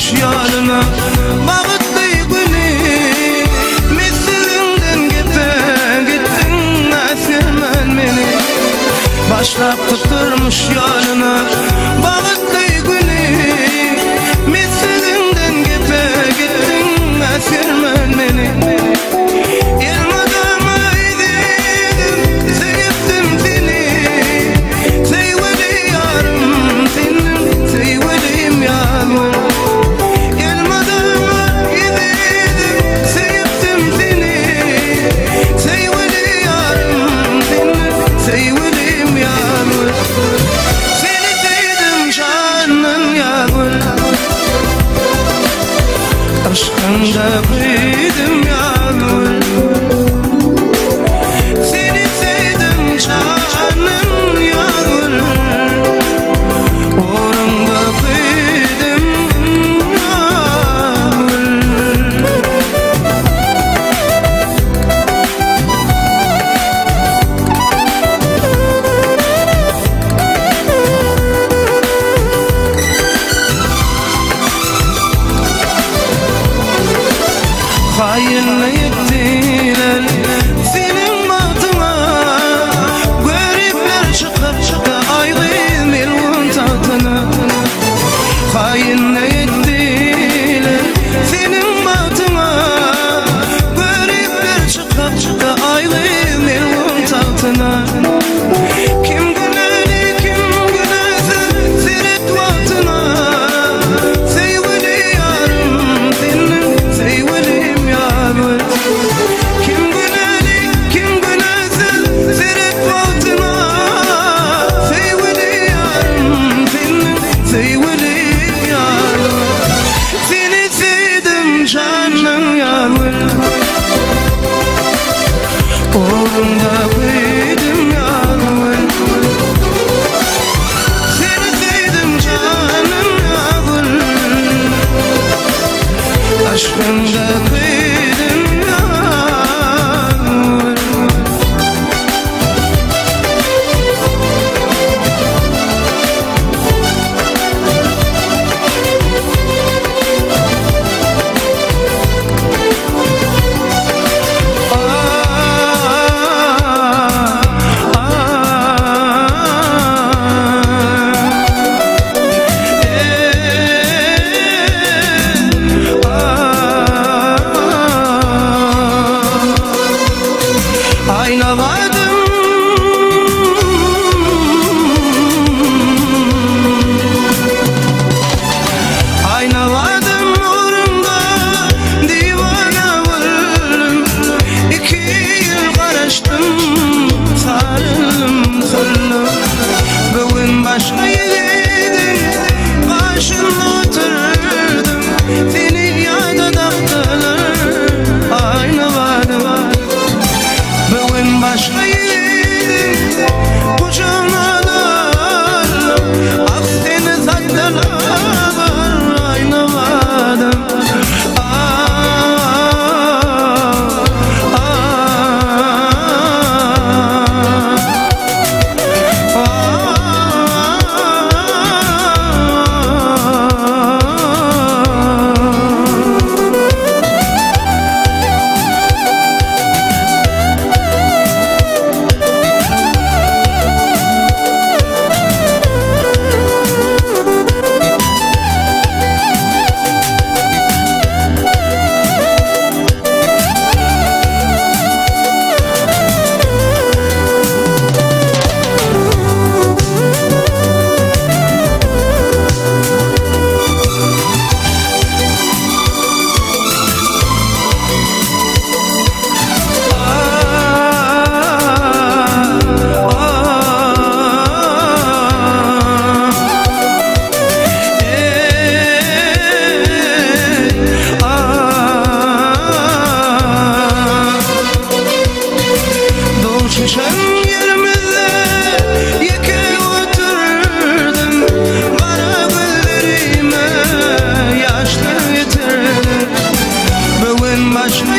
çıkırmış yoluna. Bağıtlı günü mislinden gepe gittin esirmen beni. Başlap tutturmuş yoluna. Bağıtlı günü mislinden gepe gittin esirmen beni. Aşkında kıydım yağmur, seni sevdim canım yağmur, uğrunda kıydım yağmur. Hayırlayıp diler senin batına, garipler çıkıp çıkıp ayrı milyon tatına. Hayırlayıp diler senin batına, garipler çıkıp çıkıp ayrı milyon tatına. Kim günahlı kim günahsız seyret vatına, sevgili yarım senin sevgili. Kim günahlı kim günahsız seyret vatına, sevgili yarım senin sevgili yarım. Seni sevdim canım yarım, uğrunda kıydım yarım. Seni sevdim canım yarım, aşkında kıydım. Başka yedim, başımda oturdum, seni yada taktılar, aynı vardı. Bugün başka yedim, kucağına dardım, ah seni sattılar, aynı vardı. Başka